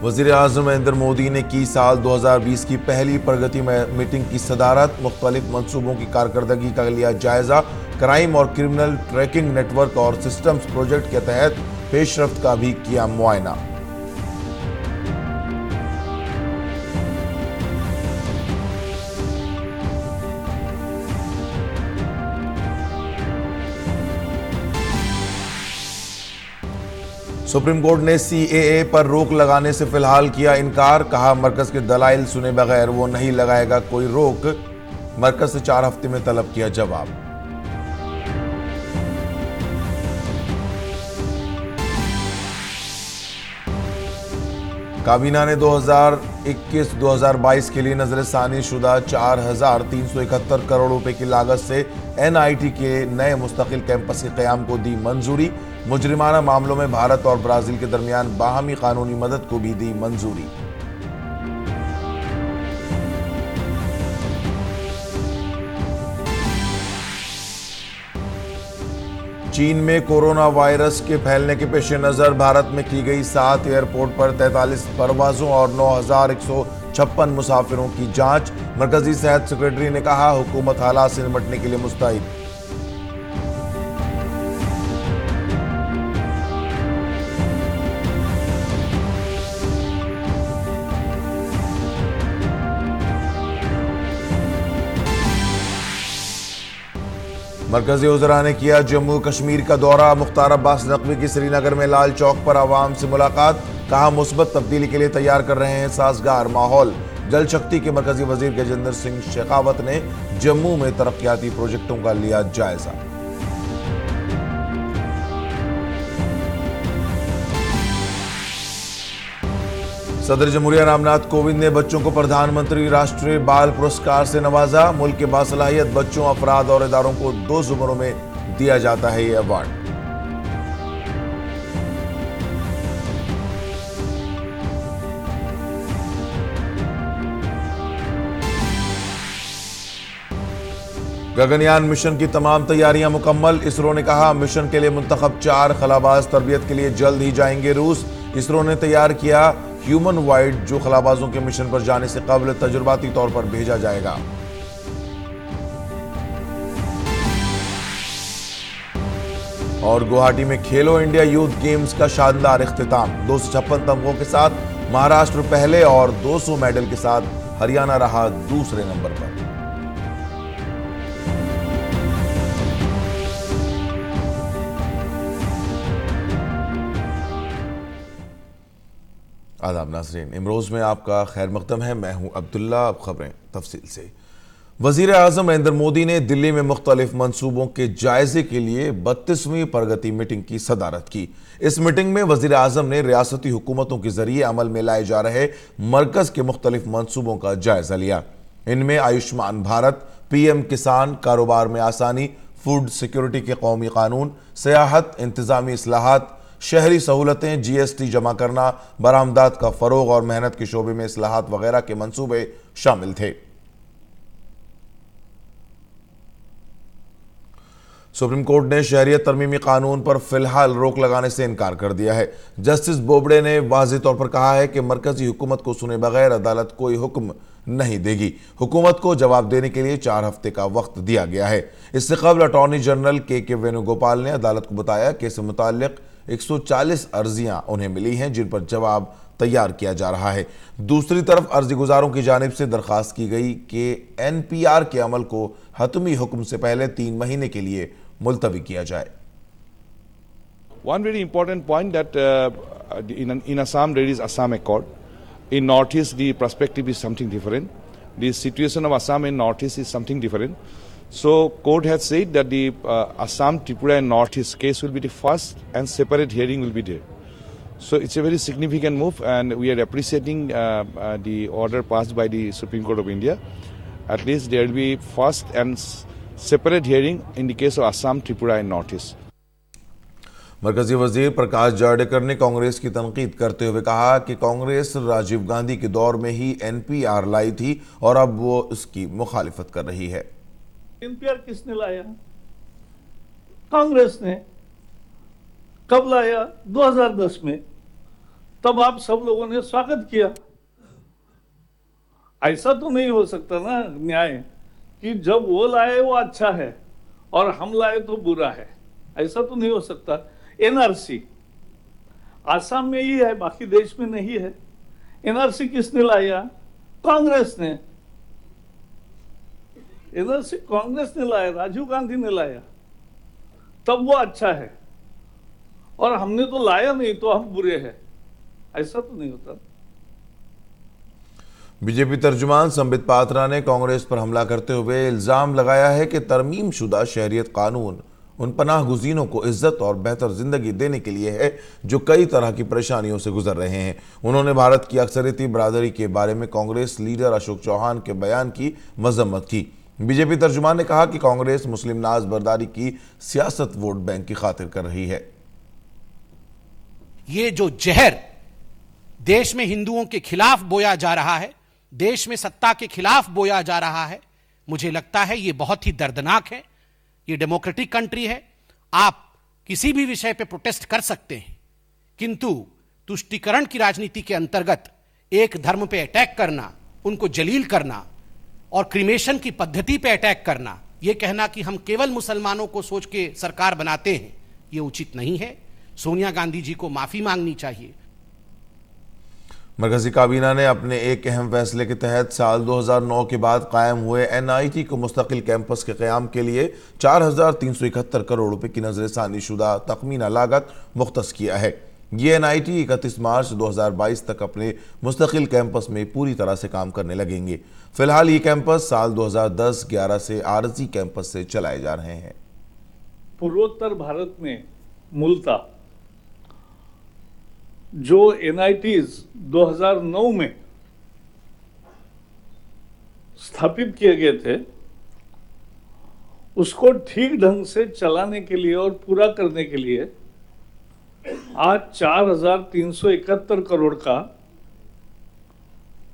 वज़ीर आज़म नरेंद्र मोदी ने की साल 2020 की पहली प्रगति मीटिंग की सदारत। मुख्तलिफ मंसूबों की कारकर्दगी का लिया जायजा। क्राइम और क्रिमिनल ट्रैकिंग नेटवर्क और सिस्टम्स प्रोजेक्ट के तहत पेशरफ्त का भी किया मुआयना। सुप्रीम कोर्ट ने सीएए पर रोक लगाने से फिलहाल किया इनकार। कहा, मरकज के दलाइल सुने बगैर वो नहीं लगाएगा कोई रोक। मरकज से 4 हफ्ते में तलब किया जवाब। काबीना ने 2021-2022 के लिए नजरसानी शुदा 4,371 करोड़ रुपए की लागत से एनआईटी के नए मुस्तकिल कैंपस के क़याम को दी मंजूरी। मुजरिमाना मामलों में भारत और ब्राजील के दरमियान बाहमी कानूनी मदद को भी दी मंजूरी। चीन में कोरोना वायरस के फैलने के पेश नजर भारत में की गई 7 एयरपोर्ट पर 43 परवाजों और 9,156 मुसाफिरों की जांच। मरकजी सेहत सेक्रेटरी ने कहा, हुकूमत हालात से निपटने के लिए मुस्तैद। मरकजी वज़रा ने किया जम्मू कश्मीर का दौरा। मुख्तार अब्बास नकवी की श्रीनगर में लाल चौक पर आवाम से मुलाकात। कहा, मुस्बत तब्दीली के लिए तैयार कर रहे हैं साजगार माहौल। जल शक्ति के मरकजी वजीर गजेंद्र सिंह शेखावत ने जम्मू में तरक्याती प्रोजेक्टों का लिया जायजा। सदर जमहूरिया रामनाथ कोविंद ने बच्चों को प्रधानमंत्री राष्ट्रीय बाल पुरस्कार से नवाजा। मुल्क के बासलाहियत बच्चों, अफराद और इदारों को 2 ज़ुमरों में दिया जाता है ये अवार्ड। गगनयान मिशन की तमाम तैयारियां मुकम्मल। इसरो ने कहा, मिशन के लिए मुंतखब 4 खलाबाज तरबियत के लिए जल्द ही जाएंगे रूस। इसरो ने तैयार किया ह्यूमन वाइड, जो खलाबाजों के मिशन पर जाने से कबल तजुर्बाती तौर पर भेजा जाएगा। और गुवाहाटी में खेलो इंडिया यूथ गेम्स का शानदार इख्तिताम। 256 तमगों के साथ महाराष्ट्र पहले और 200 मेडल के साथ हरियाणा रहा दूसरे नंबर पर। आदाब नाज़रीन, इमरोज़ में आपका खैर मक़दम है। मैं हूं अब्दुल्ला। अब खबरें तफसील से। वज़ीर आज़म नरेंद्र मोदी ने दिल्ली में मुख्तलिफ मंसूबों के जायजे के लिए 32वीं प्रगति मीटिंग की सदारत की। इस मीटिंग में वज़ीर आज़म ने रियासती हुकूमतों के जरिए अमल में लाए जा रहे मरकज़ के मुख्तलिफ मंसूबों का जायजा लिया। इनमें आयुष्मान भारत, PM किसान, कारोबार में आसानी, फूड सिक्योरिटी के कौमी कानून, सियाहत, इंतज़ामी इस्लाहात, शहरी सहूलतें, GST जमा करना, बरामदात का फरोग और मेहनत के शोबे में इस्लाहात वगैरह के मंसूबे शामिल थे। सुप्रीम कोर्ट ने शहरियत तरमीमी कानून पर फिलहाल रोक लगाने से इनकार कर दिया है। जस्टिस बोबडे ने वाज़ेह तौर पर कहा है कि मरकजी हुकूमत को सुने बगैर अदालत कोई हुक्म नहीं देगी। हुकूमत को जवाब देने के लिए 4 हफ्ते का वक्त दिया गया है। इससे कबल अटॉर्नी जनरल के वेणुगोपाल ने अदालत को बताया कि इससे मुताल्लिक 140 अर्जियां उन्हें मिली हैं, जिन पर जवाब तैयार किया जा रहा है। दूसरी तरफ अर्जी गुजारों की जानिब से दरखास्त की गई कि NPR के अमल को हतमी हुक्म से पहले 3 महीने के लिए मुलतवी किया जाए। One very important point that in Assam there is Assam Accord. In Northeast the perspective is something different. The situation of Assam in Northeast is something different. So court has said that the Assam, Tripura and Northeast case will be the first and separate hearing will be there. So it's a very significant move and we are appreciating the order passed by the Supreme Court of India. At least there will be first and separate hearing in the case of Assam, Tripura and Northeast. मरकजी वजीर प्रकाश जावड़ेकर ने कांग्रेस की तनकीद करते हुए कहा कि कांग्रेस राजीव गांधी के दौर में ही NPR लाई थी और अब वो इसकी मुखालिफत कर रही है। NPR किसने लाया? कांग्रेस ने। कब लाया? 2010 में। तब आप सब लोगों ने स्वागत किया। ऐसा तो नहीं हो सकता ना न्याय कि जब वो लाए वो अच्छा है और हम लाए तो बुरा है, ऐसा तो नहीं हो सकता। एनआरसी आसाम में ही है, बाकी देश में नहीं है। एनआरसी किसने लाया? कांग्रेस ने। एनआरसी कांग्रेस ने लाया, राजीव गांधी ने लाया, तब वो अच्छा है। और हमने तो लाया नहीं तो हम बुरे हैं, ऐसा तो नहीं होता। बीजेपी तर्जुमान संबित पात्रा ने कांग्रेस पर हमला करते हुए इल्जाम लगाया है कि तरमीम शुदा शहरियत कानून उन पनाह गुज़ीनों को इज्जत और बेहतर जिंदगी देने के लिए है जो कई तरह की परेशानियों से गुजर रहे हैं। उन्होंने भारत की अक्सरियती बरादरी के बारे में कांग्रेस लीडर अशोक चौहान के बयान की मजम्मत की। बीजेपी तर्जुमान ने कहा कि कांग्रेस मुस्लिम नाज बर्दारी की सियासत वोट बैंक की खातिर कर रही है। ये जो जहर देश में हिंदुओं के खिलाफ बोया जा रहा है, देश में सत्ता के खिलाफ बोया जा रहा है, मुझे लगता है ये बहुत ही दर्दनाक है। ये डेमोक्रेटिक कंट्री है, आप किसी भी विषय पे प्रोटेस्ट कर सकते हैं, किंतु तुष्टीकरण की राजनीति के अंतर्गत एक धर्म पे अटैक करना, उनको जलील करना और क्रिमेशन की पद्धति पे अटैक करना, ये कहना कि हम केवल मुसलमानों को सोच के सरकार बनाते हैं, ये उचित नहीं है। सोनिया गांधी जी को माफी मांगनी चाहिए। मरकजी काबीना ने अपने एक अहम फैसले के तहत साल 2009 के बाद कायम हुए एनआईटी को मुस्तकिल कैंपस के क़याम के लिए 4,371 करोड़ रुपए की नजरसानी शुदा तखमीना लागत मुख्तस किया है। ये एनआईटी 31 मार्च 2022 तक अपने मुस्तकिल कैंपस में पूरी तरह से काम करने लगेंगे। फिलहाल ये कैंपस साल 2010-11 से आरजी कैंपस से चलाए जा रहे हैं। पूर्वोत्तर भारत में मूलतः जो एनआईटीज 2009 में स्थापित किए गए थे, उसको ठीक ढंग से चलाने के लिए और पूरा करने के लिए आज 4,371 करोड़ का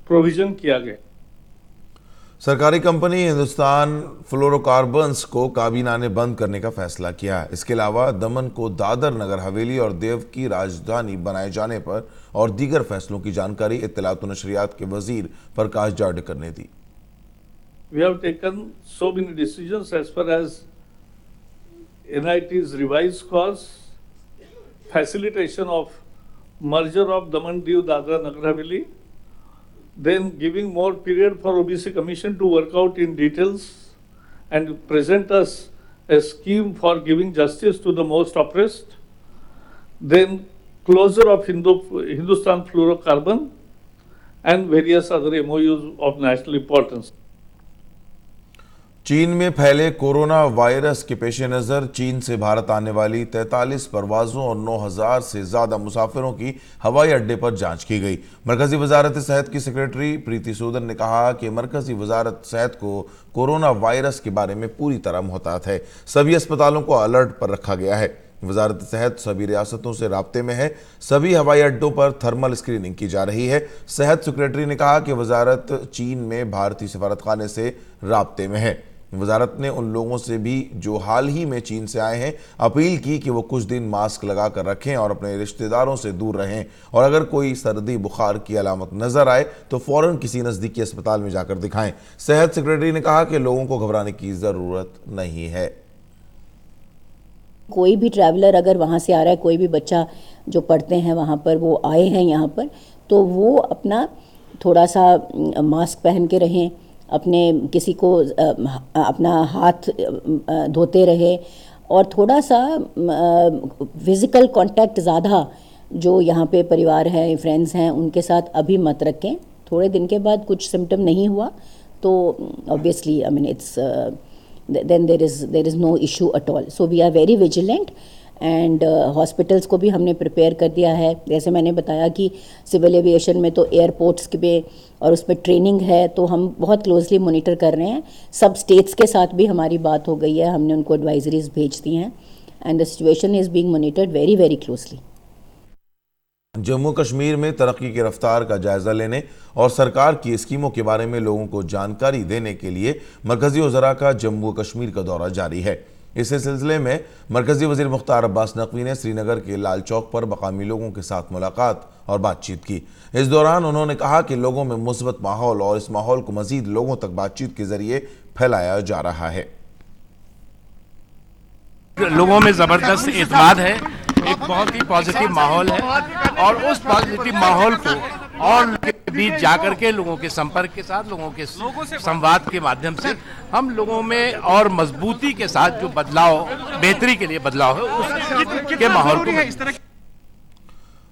प्रोविजन किया गया। सरकारी कंपनी हिंदुस्तान फ्लोरोकार्बन्स को काबीना ने बंद करने का फैसला किया। इसके अलावा दमन को दादर नगर हवेली और देव की राजधानी बनाए जाने पर और दीगर फैसलों की जानकारी इत्तलात व नशरियात के वजीर प्रकाश जावड़ेकर ने दी। We have taken so many decisions as far as NIT's revised course, facilitation of merger of Daman, Diu, Dadra, Nagar Haveli, then giving more period for OBC Commission to work out in details and present us a scheme for giving justice to the most oppressed, then closure of Hindustan Fluorocarbon and various other MOUs of national importance. चीन में फैले corona virus के पेश नज़र चीन से भारत आने वाली 43 परवाज़ों और 9,000 से ज़्यादा मुसाफिरों की हवाई अड्डे पर जांच की गई। मरकज़ी वजारत सेहत की सेक्रेटरी प्रीति सूदन ने कहा कि मरकज़ी वजारत सेहत को कोरोना वायरस के बारे में पूरी तरह मुहतात है। सभी अस्पतालों को अलर्ट पर रखा गया है। वजारत सेहत सभी रियासतों से राब्ते में है। सभी हवाई अड्डों पर थर्मल स्क्रीनिंग की जा रही है। सेहत सेक्रेटरी ने कहा कि वजारत चीन में भारतीय सफारतखाने से राब्ते में है। वजारत ने उन लोगों से भी जो हाल ही में चीन से आए हैं अपील की कि वो कुछ दिन मास्क लगा कर रखें और अपने रिश्तेदारों से दूर रहें, और अगर कोई सर्दी बुखार की अलामत नजर आए तो फौरन किसी नज़दीकी अस्पताल में जाकर दिखाएं। सेहत सेक्रेटरी ने कहा कि लोगों को घबराने की ज़रूरत नहीं है। कोई भी ट्रैवलर अगर वहाँ से आ रहा है, कोई भी बच्चा जो पढ़ते हैं वहाँ पर वो आए हैं यहाँ पर, तो वो अपना थोड़ा सा मास्क पहन के रहें, अपने किसी को अपना हाथ धोते रहे और थोड़ा सा फिज़िकल कांटेक्ट ज़्यादा जो यहाँ पे परिवार है, फ्रेंड्स हैं, उनके साथ अभी मत रखें। थोड़े दिन के बाद कुछ सिम्टम नहीं हुआ तो obviously I mean it's then there is no issue at all. So we are very vigilant and hospitals को भी हमने प्रिपेयर कर दिया है। जैसे मैंने बताया कि सिविल एविएशन में तो एयरपोर्ट्स के पे और उस पर ट्रेनिंग है, तो हम बहुत क्लोजली मॉनिटर कर रहे हैं। सब स्टेट्स के साथ भी हमारी बात हो गई है, हमने उनको एडवाइजरीज भेज दी हैं and the situation is being monitored very very closely. Jammu Kashmir में तरक्की की रफ्तार का जायजा लेने और सरकार की स्कीमों के बारे में लोगों को जानकारी देने के लिए मरकजी वज़रा का जम्मू कश्मीर का दौरा जारी है। इसी सिलसिले में मरकजी वज़ीर मुख्तार अब्बास नकवी ने श्रीनगर के लाल चौक पर मकामी लोगों के साथ मुलाकात और बातचीत की। इस दौरान उन्होंने कहा कि लोगों में मुस्बत माहौल और इस माहौल को मजीद लोगों तक बातचीत के जरिए फैलाया जा रहा है। लोगों में जबरदस्त एतमाद है, एक बहुत ही पॉजिटिव माहौल है और उस पॉजिटिव माहौल को और के बीच जाकर के लोगों के संपर्क के साथ, लोगों के संवाद के माध्यम से हम लोगों में और मजबूती के साथ जो बदलाव, बेहतरी के लिए बदलाव है, उसके माहौल को।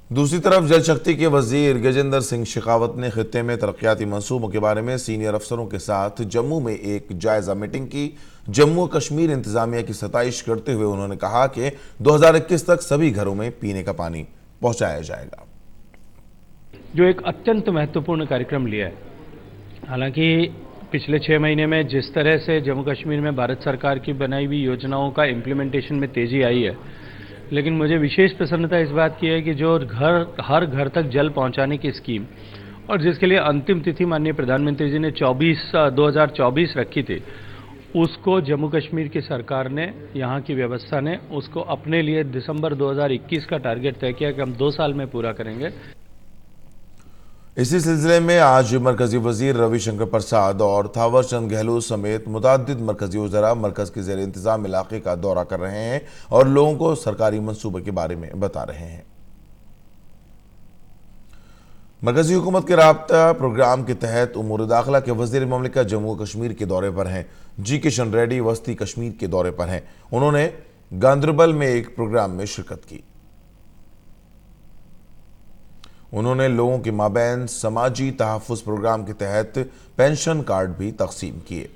दूसरी तरफ जल शक्ति के वजीर गजेंद्र सिंह शेखावत ने खित्ते में तरक्याती मंसूबों के बारे में सीनियर अफसरों के साथ जम्मू में एक जायजा मीटिंग की। जम्मू कश्मीर इंतजामिया की सताइश करते हुए उन्होंने कहा कि 2021 तक सभी घरों में पीने का पानी पहुंचाया जाएगा। जो एक अत्यंत महत्वपूर्ण कार्यक्रम लिया है, हालांकि पिछले 6 महीने में जिस तरह से जम्मू कश्मीर में भारत सरकार की बनाई हुई योजनाओं का इम्प्लीमेंटेशन में तेजी आई है, लेकिन मुझे विशेष प्रसन्नता इस बात की है कि जो हर घर तक जल पहुंचाने की स्कीम और जिसके लिए अंतिम तिथि माननीय प्रधानमंत्री जी ने 2024 रखी थी, उसको जम्मू कश्मीर की सरकार ने, यहाँ की व्यवस्था ने उसको अपने लिए दिसंबर 2021 का टारगेट तय किया कि हम 2 साल में पूरा करेंगे। इसी सिलसिले में आज मरकजी वजीर रविशंकर प्रसाद और थावर चंद गहलोत समेत मुताद्दिद मरकजी वज़रा मरकज के ज़ेर इंतज़ाम इलाके का दौरा कर रहे हैं और लोगों को सरकारी मंसूबे के बारे में बता रहे हैं। मरकजी हुकूमत के राब्ता प्रोग्राम के तहत उमूर दाखिला के वज़ीर ममलिकत जम्मू कश्मीर के दौरे पर हैं। जी किशन रेड्डी वस्ती कश्मीर के दौरे पर हैं। उन्होंने गांदरबल में एक प्रोग्राम में शिरकत की। उन्होंने लोगों के माबैन समाजी तहफ़्फ़ुज़ प्रोग्राम के तहत पेंशन कार्ड भी तकसीम किए।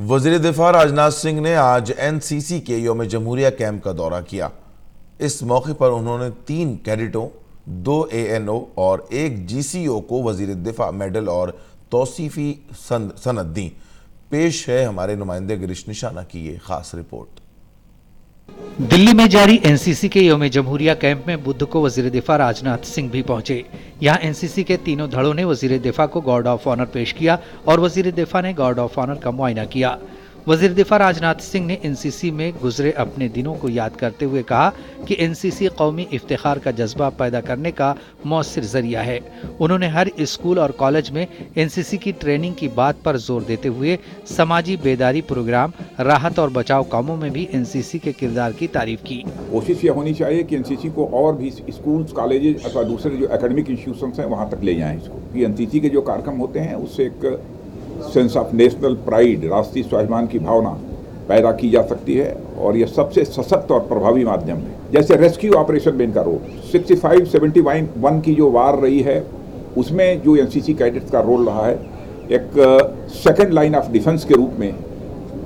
वज़ीर दिफ़ा राजनाथ सिंह ने आज NCC के यौम जमहूरिया कैंप का दौरा किया। इस मौके पर उन्होंने 3 कैडेटों, 2 ANO और 1 GCO को वज़ीर दिफ़ा मेडल और तौसीफ़ी सनद दी। पेश है हमारे नुमाइंदे गिरीश निशाना की ये खास रिपोर्ट। दिल्ली में जारी एनसीसी के यौम जमहूरिया कैंप में बुध को वजीर दिफा राजनाथ सिंह भी पहुंचे। यहां एनसीसी के तीनों धड़ों ने वजीर दिफा को गार्ड ऑफ ऑनर पेश किया और वजीर दिफा ने गार्ड ऑफ ऑनर का मुआयना किया। वजीर दिफा राजनाथ सिंह ने एनसीसी में गुजरे अपने दिनों को याद करते हुए कहा कि एनसीसी कौमी इफ्तिखार का जज्बा पैदा करने का मौसर जरिया है। उन्होंने हर स्कूल और कॉलेज में एनसीसी की ट्रेनिंग की बात पर जोर देते हुए समाजी बेदारी प्रोग्राम, राहत और बचाव कामों में भी एनसीसी के किरदार की तारीफ की। कोशिश ये होनी चाहिए कि एनसीसी को और भी स्कूल्स, कॉलेजेस अथवा दूसरे जो एकेडमिक इंस्टीट्यूशंस हैं वहाँ तक ले जाएं इसको। एनसीसी के जो कार्यक्रम होते हैं उससे एक सेंस ऑफ नेशनल प्राइड, राष्ट्रीय स्वाभिमान की भावना पैदा की जा सकती है और यह सबसे सशक्त और प्रभावी माध्यम है। जैसे रेस्क्यू ऑपरेशन में इनका रोल 65-71 की जो वार रही है उसमें जो एनसीसी कैडेट्स का रोल रहा है, एक सेकंड लाइन ऑफ डिफेंस के रूप में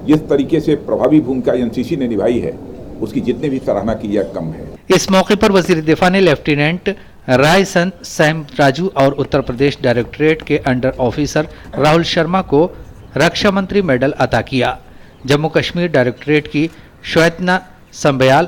जिस तरीके से प्रभावी भूमिका एनसीसी ने निभाई है उसकी जितने भी सराहना की जाए कम है। इस मौके पर वजीर दिफा ने लेफ्टिनेंट रायसन सैम राजू और उत्तर प्रदेश डायरेक्टरेट के अंडर ऑफिसर राहुल शर्मा को रक्षा मंत्री मेडल अता किया। जम्मू कश्मीर डायरेक्टरेट की श्वेतना संबयाल,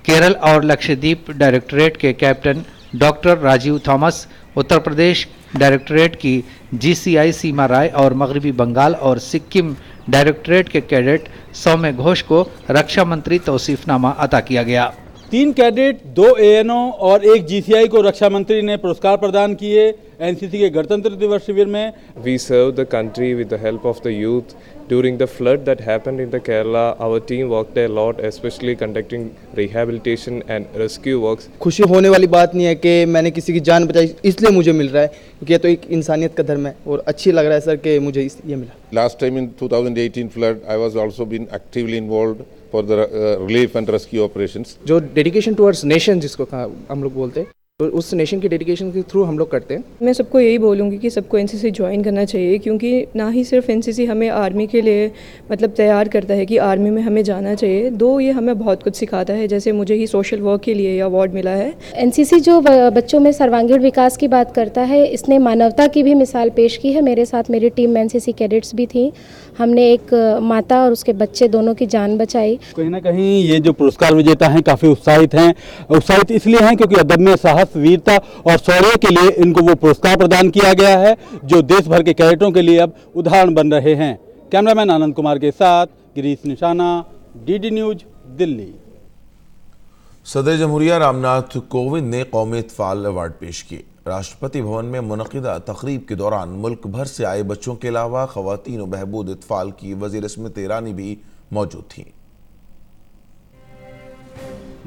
केरल और लक्षद्वीप डायरेक्टरेट के captain doctor Rajiv Thomas, Uttar Pradesh directorate की GCI सीमा राय और मगरबी बंगाल और सिक्किम डायरेक्टरेट के कैडेट सौम्य घोष को रक्षा मंत्री तौसीफनामा अता किया गया। 3 कैडेट, 2 ANO और 1 GCI को रक्षा मंत्री ने पुरस्कार प्रदान किए। एनसीसी के गणतंत्र दिवस शिविर में We served the country with the help of the youth. During the flood that happened in the Kerala, our team worked a lot, especially conducting rehabilitation and rescue works. खुशी होने वाली बात नहीं है कि मैंने किसी की जान बचाई, इसलिए मुझे मिल रहा है क्योंकि ये तो एक इंसानियत का धर्म है और अच्छी लग रहा है सर कि मुझे ये मिला। Last time in 2018 flood, I was also been actively involved for the relief and rescue operations. जो डेडिकेशन टुवर्ड्स नेशन जिसको हम लोग बोलते हैं, तो उस नेशन की डेडिकेशन के थ्रू हम लोग करते हैं। मैं सबको यही बोलूँगी कि सबको एनसीसी ज्वाइन करना चाहिए, क्योंकि ना ही सिर्फ एनसीसी हमें आर्मी के लिए मतलब तैयार करता है कि आर्मी में हमें जाना चाहिए, दो ये हमें बहुत कुछ सिखाता है। जैसे मुझे ही सोशल वर्क के लिए अवार्ड मिला है। एनसीसी जो बच्चों में सर्वांगीण विकास की बात करता है, इसने मानवता की भी मिसाल पेश की है। मेरे साथ मेरी टीम में एनसीसी कैडेट्स भी थी। हमने एक माता और उसके बच्चे दोनों की जान बचाई। कहीं ना कहीं ये जो पुरस्कार विजेता हैं काफ़ी उत्साहित हैं। उत्साहित इसलिए हैं क्योंकि अदम्य साहस, वीरता और शौर्य के लिए इनको वो पुरस्कार प्रदान किया गया है जो देश भर के कैडेटों के लिए अब उदाहरण बन रहे हैं। कैमरामैन आनंद कुमार के साथ गिरीश निशाना, DD न्यूज, दिल्ली। सदर जमहूरिया रामनाथ कोविंद ने कौमी इत्फाल अवार्ड पेश किए। राष्ट्रपति भवन में मुनक़िदा तकरीब के दौरान मुल्क भर से आए बच्चों के अलावा ख़वातीन व बहबूद इत्फाल की वज़ीर स्मृति ईरानी भी मौजूद थीं।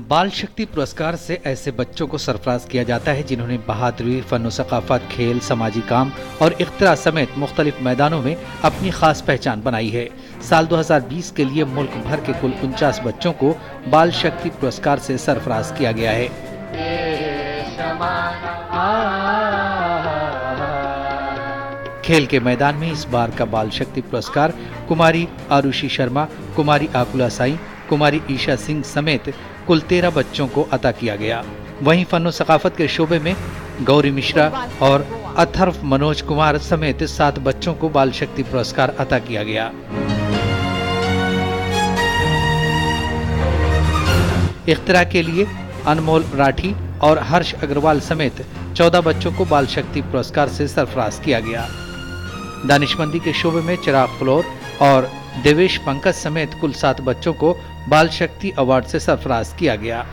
बाल शक्ति पुरस्कार से ऐसे बच्चों को सरफराज किया जाता है जिन्होंने बहादुरी, फन सकाफत, खेल, समाजी काम और इख्तिरा समेत मुख्तलिफ मैदानों में अपनी खास पहचान बनाई है। साल 2020 के लिए मुल्क भर के कुल 49 बच्चों को बाल शक्ति पुरस्कार से सरफराज किया गया है। खेल के मैदान में इस बार का बाल शक्ति पुरस्कार कुमारी आरुषि शर्मा, कुमारी आकुला साई, कुमारी ईशा सिंह समेत कुल 13 बच्चों को अता किया गया। वहीं फन सकाफत के शोबे में गौरी मिश्रा और अथर्व मनोज कुमार समेत 7 बच्चों को बाल शक्ति पुरस्कार अता किया गया। इख्तिरा के लिए अनमोल राठी और हर्ष अग्रवाल समेत 14 बच्चों को बाल शक्ति पुरस्कार से सरफराज किया गया। दानिशमंदी के शोबे में चिराग फ्लोर और देवेश पंकज समेत कुल 7 बच्चों को बाल शक्ति अवार्ड से सरफराज किया गया।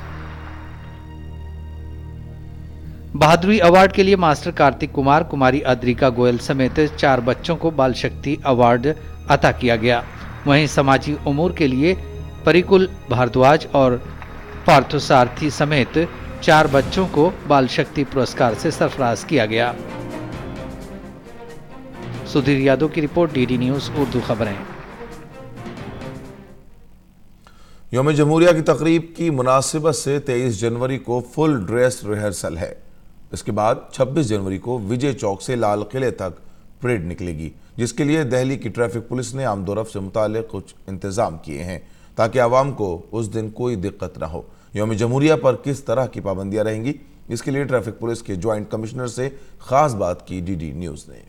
बहादुरी अवार्ड के लिए मास्टर कार्तिक कुमार, कुमारी अद्रिका गोयल समेत 4 बच्चों को बाल शक्ति अवार्ड अता किया गया। वहीं समाजी उमूर के लिए परिकुल भारद्वाज और पार्थसारथी समेत 4 बच्चों को बाल शक्ति पुरस्कार से सरफराज किया गया। सुधीर यादव की रिपोर्ट, डीडी न्यूज उर्दू खबरें। यौम जमहूरिया की तकरीब की मुनासिबत से 23 जनवरी को फुल ड्रेस रिहर्सल है। इसके बाद 26 जनवरी को विजय चौक से लाल किले तक परेड निकलेगी, जिसके लिए दिल्ली की ट्रैफिक पुलिस ने आमदोरफ्त से मुताल्लिक कुछ इंतजाम किए हैं ताकि आवाम को उस दिन कोई दिक्कत न हो। यौम जमहूरिया पर किस तरह की पाबंदियां रहेंगी, इसके लिए ट्रैफिक पुलिस के ज्वाइंट कमिश्नर से खास बात की डीडी न्यूज ने।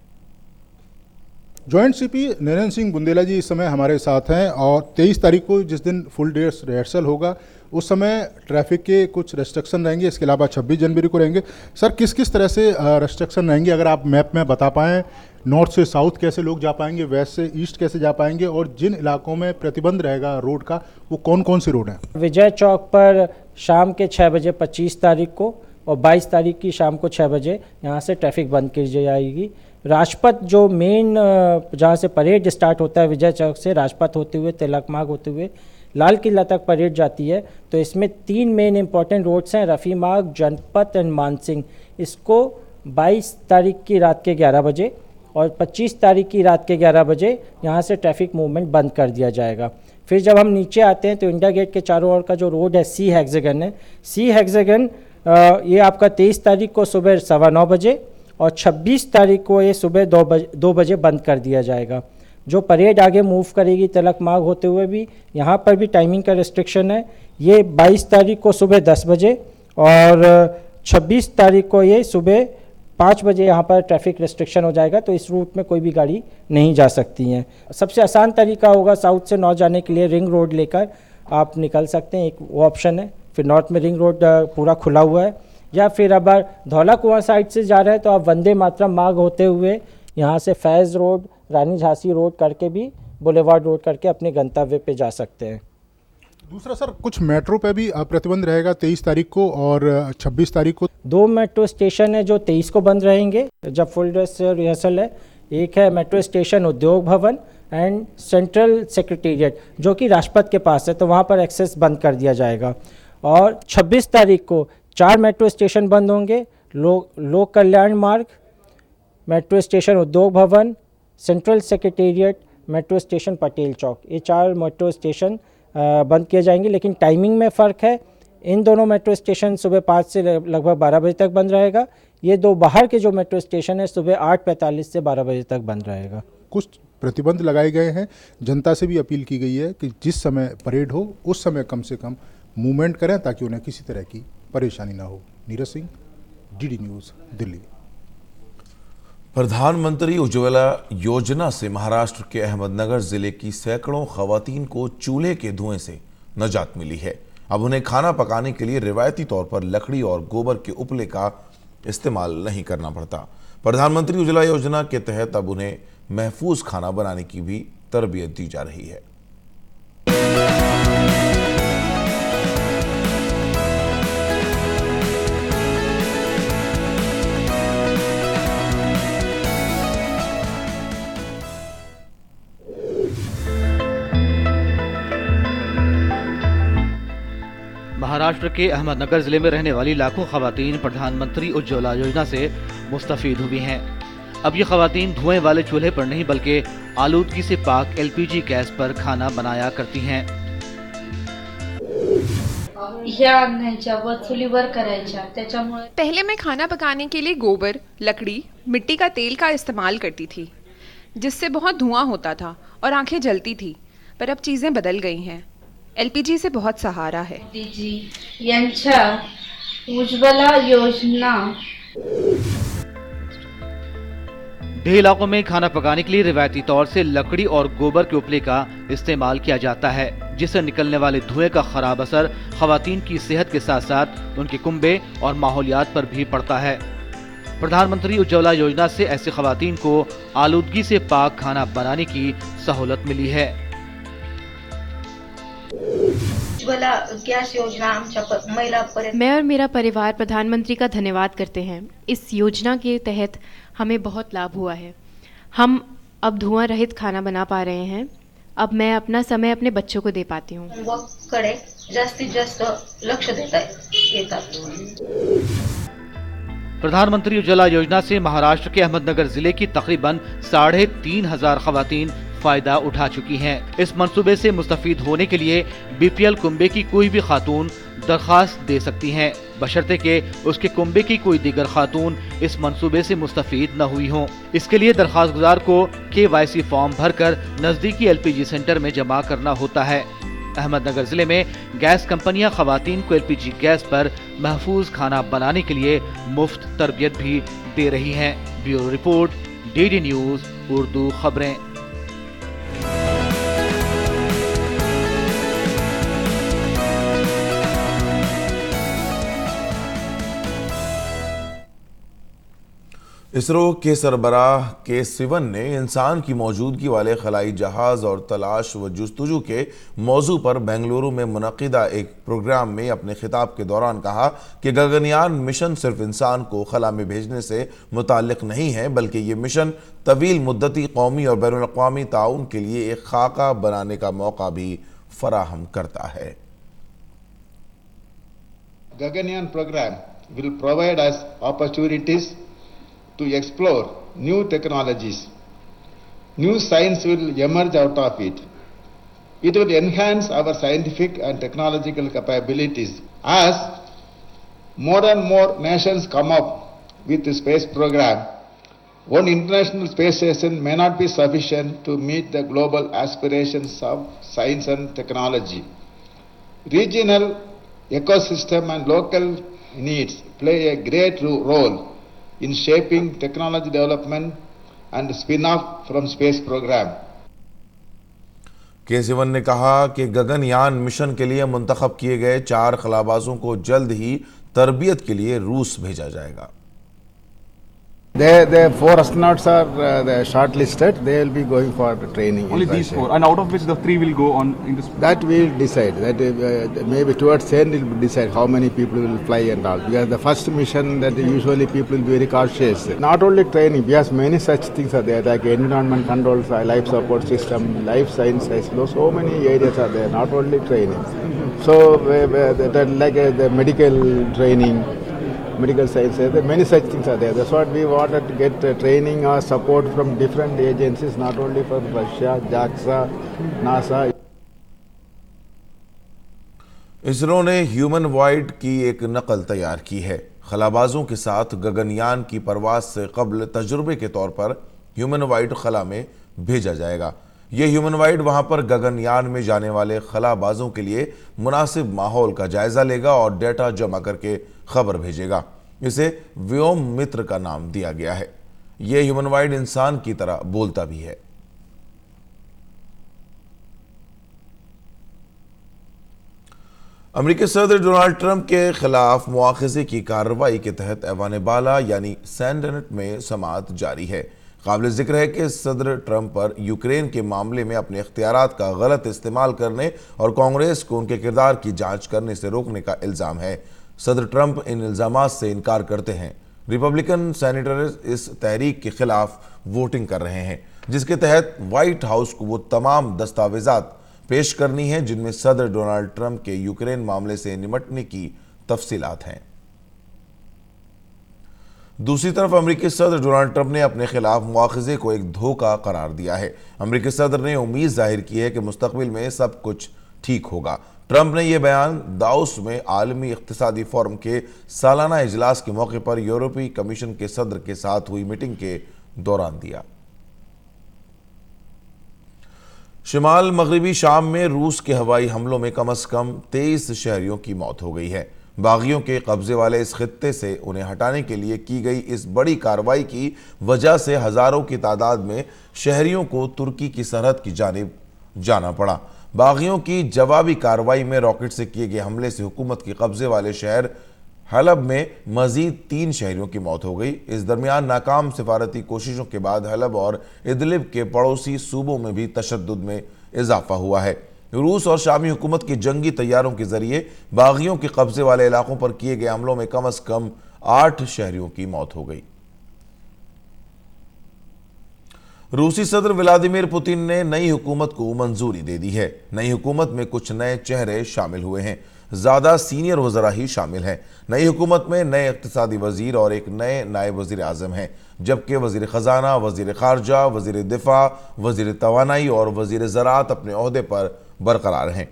ज्वाइंट सीपी नरेंद्र सिंह बुंदेला जी इस समय हमारे साथ हैं और 23 तारीख को जिस दिन फुल ड्रेस रिहर्सल होगा उस समय ट्रैफिक के कुछ रेस्ट्रिक्शन रहेंगे, इसके अलावा 26 जनवरी को रहेंगे। सर, किस किस तरह से रेस्ट्रिक्शन रहेंगे, अगर आप मैप में बता पाएँ? नॉर्थ से साउथ कैसे लोग जा पाएंगे, वेस्ट से ईस्ट कैसे जा पाएंगे, और जिन इलाकों में प्रतिबंध रहेगा रोड का वो कौन कौन से रोड हैं? विजय चौक पर शाम के 6 बजे 25 तारीख को और 22 तारीख की शाम को 6 बजे यहाँ से ट्रैफिक बंद की जाएगी। राजपथ जो मेन जहाँ से परेड स्टार्ट होता है विजय चौक से, राजपथ होते हुए तिलक मार्ग होते हुए लाल किला तक परेड जाती है। तो इसमें 3 मेन इंपॉर्टेंट रोड्स हैं, रफ़ी मार्ग, जनपथ एंड मानसिंह। इसको 22 तारीख की रात के 11 बजे और 25 तारीख की रात के 11 बजे यहाँ से ट्रैफिक मूवमेंट बंद कर दिया जाएगा। फिर जब हम नीचे आते हैं तो इंडिया गेट के चारों ओर का जो रोड है सी हेक्सागन है। सी हेक्सागन ये आपका 23 तारीख को सुबह 9:15 बजे और 26 तारीख को ये सुबह 2 बजे बंद कर दिया जाएगा। जो परेड आगे मूव करेगी तिलक मार्ग होते हुए भी, यहाँ पर भी टाइमिंग का रिस्ट्रिक्शन है। ये 22 तारीख को सुबह 10 बजे और 26 तारीख को ये सुबह 5 बजे यहाँ पर ट्रैफिक रिस्ट्रिक्शन हो जाएगा। तो इस रूट में कोई भी गाड़ी नहीं जा सकती हैं। सबसे आसान तरीका होगा साउथ से नॉर्थ जाने के लिए रिंग रोड लेकर आप निकल सकते हैं, एक वो ऑप्शन है। फिर नॉर्थ में रिंग रोड पूरा खुला हुआ है। या फिर अगर धौला कुआं साइड से जा रहे हैं तो आप वंदे मातरम मार्ग होते हुए यहाँ से फैज़ रोड, रानी झांसी रोड करके भी बुलेवार्ड रोड करके अपने गंतव्य पे जा सकते हैं। दूसरा सर, कुछ मेट्रो पे भी प्रतिबंध रहेगा 23 तारीख को और 26 तारीख को। 2 मेट्रो स्टेशन है जो 23 को बंद रहेंगे जब फुल ड्रेस रिहर्सल है। एक है मेट्रो स्टेशन उद्योग भवन एंड सेंट्रल सेक्रेटेरिएट जो कि राजपथ के पास है, तो वहाँ पर एक्सेस बंद कर दिया जाएगा। और 26 तारीख को 4 मेट्रो स्टेशन बंद होंगे, लोक कल्याण मार्ग, metro station Udyog Bhawan, central secretariat, metro station Patel Chowk. ये 4 मेट्रो स्टेशन बंद किए जाएंगे, लेकिन टाइमिंग में फ़र्क है। इन दोनों मेट्रो स्टेशन सुबह 5 से लगभग 12 बजे तक बंद रहेगा। ये 2 बाहर के जो मेट्रो स्टेशन है सुबह 8:45 से 12 बजे तक बंद रहेगा। कुछ प्रतिबंध लगाए गए हैं, जनता से भी अपील की गई है कि जिस समय परेड हो उस समय कम से कम मूवमेंट करें ताकि उन्हें किसी तरह की परेशानी ना हो। Neeraj Singh, DD news, Delhi. प्रधानमंत्री उज्ज्वला योजना से महाराष्ट्र के अहमदनगर जिले की सैकड़ों खवातीन को चूल्हे के धुएं से नजात मिली है। अब उन्हें खाना पकाने के लिए रिवायती तौर पर लकड़ी और गोबर के उपले का इस्तेमाल नहीं करना पड़ता। प्रधानमंत्री उज्ज्वला योजना के तहत अब उन्हें महफूज खाना बनाने की भी तरबियत दी जा रही है। महाराष्ट्र के अहमदनगर जिले में रहने वाली लाखों खवातीन प्रधानमंत्री उज्ज्वला योजना से मुस्तफीद हुई हैं। अब ये खवातीन धुएं वाले चूल्हे पर नहीं बल्कि आलूदगी से पाक LPG गैस पर खाना बनाया करती हैं। पहले मैं खाना पकाने के लिए गोबर, लकड़ी, मिट्टी का तेल का इस्तेमाल करती थी, जिससे बहुत धुआं होता था और आंखें जलती थी। पर अब चीजें बदल गई हैं। LPG से बहुत सहारा है। उज्ज्वला योजना। ढेर इलाकों में खाना पकाने के लिए रिवायती तौर से लकड़ी और गोबर के उपले का इस्तेमाल किया जाता है, जिससे निकलने वाले धुएं का खराब असर खवातीन की सेहत के साथ साथ उनके कुंबे और माहौलियात पर भी पड़ता है। प्रधानमंत्री उज्ज्वला योजना से ऐसे खवातीन को आलूदगी से पाक खाना बनाने की सहूलत मिली है। गॅस योजना महिला मैं और मेरा परिवार प्रधानमंत्री का धन्यवाद करते हैं। इस योजना के तहत हमें बहुत लाभ हुआ है। हम अब धुआं रहित खाना बना पा रहे हैं। अब मैं अपना समय अपने बच्चों को दे पाती हूँ। जास्तीत जास्त लक्ष देतात। प्रधानमंत्री उज्ज्वला योजना से महाराष्ट्र के अहमदनगर जिले की तकरीबन 3,500 खवातीन फायदा उठा चुकी हैं। इस मंसूबे से मुस्तफीद होने के लिए BPL कुंबे की कोई भी खातून दरखास्त दे सकती हैं, बशर्ते के उसके कुंबे की कोई दीगर खातून इस मंसूबे से मुस्तफीद न हुई हों। इसके लिए दरखास्त गुजार को KYC फॉर्म भरकर नजदीकी LPG सेंटर में जमा करना होता है। अहमदनगर जिले में गैस कंपनियां खवातीन को LPG गैस पर महफूज खाना बनाने के लिए मुफ्त तरबियत भी दे रही हैं। Bureau report, DD news Urdu खबरें। इसरो के सरबराह के सिवन ने इंसान की मौजूदगी वाले खलाई जहाज और तलाश व जुस्तजू के मौजू पर बेंगलुरु में मुनक़िदा एक प्रोग्राम में अपने खिताब के दौरान कहा कि गगनयान मिशन सिर्फ इंसान को खला में भेजने से मुताल्लिक़ नहीं है, बल्कि ये मिशन तवील मुद्दती कौमी और बैनुल अक़वामी ताउन के लिए एक खाका बनाने का मौका भी फराहम करता है। Gaganyaan program will provide us opportunities to explore new technologies. New science will emerge out of it. It will enhance our scientific and technological capabilities. As more and more nations come up with the space program, one international space station may not be sufficient to meet the global aspirations of science and technology. Regional ecosystem and local needs play a great role in shaping technology development and spin-off from space program. के सिवन ने कहा कि Gaganyaan mission के लिए मुंतखब किए गए 4 खलाबाजों को जल्द ही तरबियत के लिए रूस भेजा जाएगा। The 4 astronauts are shortlisted. They will be going for training. Only these 4, and out of which the 3 will go on in this. That we'll decide. That maybe towards the end we'll decide how many people will fly and all. Because the first mission, that usually people will be very cautious. Not only training, because many such things are there, like environment controls, life support system, life sciences. So many areas are there. Not only training. So like the medical training. Medical sciences, many such things are there. That's what we wanted to get training or support from different agencies, not only from Russia, JAXA, NASA. ISRO ने human wide की एक नकल तैयार की है। खलाबाजों के साथ गगनयान की परवाज से कबल तजुर्बे के तौर पर ह्यूमन वाइड खला में भेजा जाएगा। ये ह्यूमन वाइड वहां पर गगनयान में जाने वाले खलाबाजों के लिए मुनासिब माहौल का जायजा लेगा और डेटा जमा करके खबर भेजेगा। इसे व्योम मित्र का नाम दिया गया है। यह ह्यूमन वाइड इंसान की तरह बोलता भी है। अमेरिकी सदर डोनाल्ड ट्रंप के खिलाफ मुआखजे की कार्रवाई के तहत ऐवान बाला यानी सेनेट में समाअत जारी है। काबिल जिक्र है कि सदर ट्रंप पर यूक्रेन के मामले में अपने इख्तियारात का गलत इस्तेमाल करने और कांग्रेस को उनके किरदार की जांच करने से रोकने का इल्ज़ाम है। सदर ट्रंप इन इल्ज़ामात से इनकार करते हैं। रिपब्लिकन सेनेटर्स इस तहरीक के खिलाफ वोटिंग कर रहे हैं, जिसके तहत व्हाइट हाउस को वो तमाम दस्तावेजात पेश करनी है, जिनमें सदर डोनाल्ड ट्रंप के यूक्रेन मामले से निपटने की तफसीलात हैं। दूसरी तरफ अमेरिकी सदर डोनाल्ड ट्रंप ने अपने खिलाफ मुआखजे को एक धोखा करार दिया है। अमेरिकी सदर ने उम्मीद जाहिर की है कि मुस्तकबिल में सब कुछ ठीक होगा। ट्रंप ने यह बयान दावोस में आलमी इक्तिसादी फोरम के सालाना इजलास के मौके पर यूरोपीय कमीशन के सदर के साथ हुई मीटिंग के दौरान दिया। शिमाल मगरबी शाम में रूस के हवाई हमलों में कम से कम 23 शहरियों की मौत हो गई है। बागियों के कब्जे वाले इस खित्ते से उन्हें हटाने के लिए की गई इस बड़ी कार्रवाई की वजह से हजारों की तादाद में शहरियों को तुर्की की सरहद की जानिब जाना पड़ा। बागियों की जवाबी कार्रवाई में रॉकेट से किए गए हमले से हुकूमत के कब्जे वाले शहर हलब में मजीद 3 शहरियों की मौत हो गई। इस दरमियान नाकाम सिफारती कोशिशों के बाद हलब और इदलिब के पड़ोसी सूबों में भी तशद्दुद में इजाफा हुआ है। रूस और शामी हुकूमत के जंगी तैयारों के जरिए बागियों के कब्जे वाले इलाकों पर किए गए हमलों में कम से कम 8 शहरियों की मौत हो गई। रूसी सदर व्लादिमीर पुतिन ने नई हुकूमत को मंजूरी दे दी है। नई हुकूमत में कुछ नए चेहरे शामिल हुए हैं, ज्यादा सीनियर वज़रा ही शामिल हैं। नई हुकूमत में नए इक्तिसादी वजीर और एक नए नायब वजीर आजम हैं, जबकि वजीर खजाना, वजीर खारजा, वजीर दिफा, वजीर तवानाई और वजीर ज़राअत अपने ओहदे पर बरकरार हैं।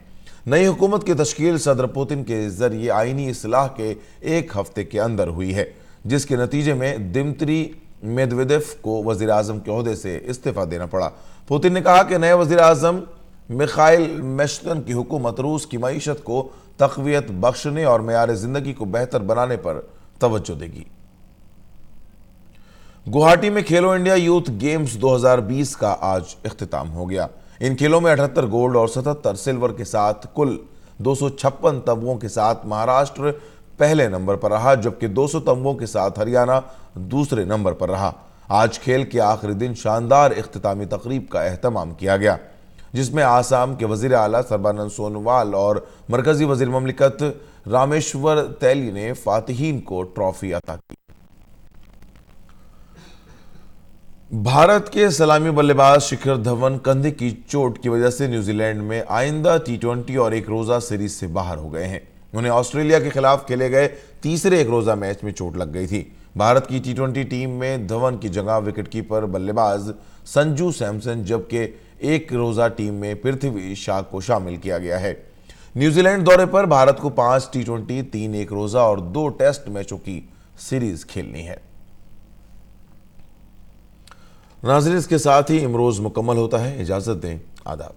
नई हुकूमत की तश्कील सदर पुतिन के जरिए आईनी इस्लाह के 1 हफ्ते के अंदर हुई है, जिसके नतीजे में दिमित्री मेदवेदेव को वजीर आजम के ओहदे से इस्तीफा देना पड़ा। पुतिन ने कहा कि नए वजीर आजम मिखाइल मेश्तन की हुकूमत रूस की मईशत को तक़वियत बख्शने और मेयार जिंदगी को बेहतर बनाने पर तवज्जो देगी। गुवाहाटी में खेलो इंडिया यूथ गेम्स 2020 का आज इख्तिताम हो गया। इन खेलों में 78 गोल्ड और 77 सिल्वर के साथ कुल 256 तमगों के साथ महाराष्ट्र पहले नंबर पर रहा, जबकि 200 तमगों के साथ हरियाणा दूसरे नंबर पर रहा। आज खेल के आखिरी दिन शानदार इख्तितामी तकरीब का एहतमाम किया गया, जिसमें आसाम के वजीर आला सर्बानंद सोनोवाल और मरकजी वजीर ममलिकत रामेश्वर तैली ने फातिहीन को ट्रॉफी अता की। भारत के सलामी बल्लेबाज शिखर धवन कंधे की चोट की वजह से न्यूजीलैंड में आइंदा T20 और एक रोजा सीरीज से बाहर हो गए हैं। उन्हें ऑस्ट्रेलिया के खिलाफ खेले गए तीसरे एक रोजा मैच में चोट लग गई थी। भारत की T20 टीम में धवन की जगह विकेटकीपर बल्लेबाज संजू सैमसन, जबकि एक रोजा टीम में पृथ्वी शा को शामिल किया गया है। न्यूजीलैंड दौरे पर भारत को 5 T20, 3 एक रोजा और 2 टेस्ट मैचों की सीरीज खेलनी है। नाज़रीन, इसके साथ ही इमरोज मुकम्मल होता है। इजाजत दें, आदाब।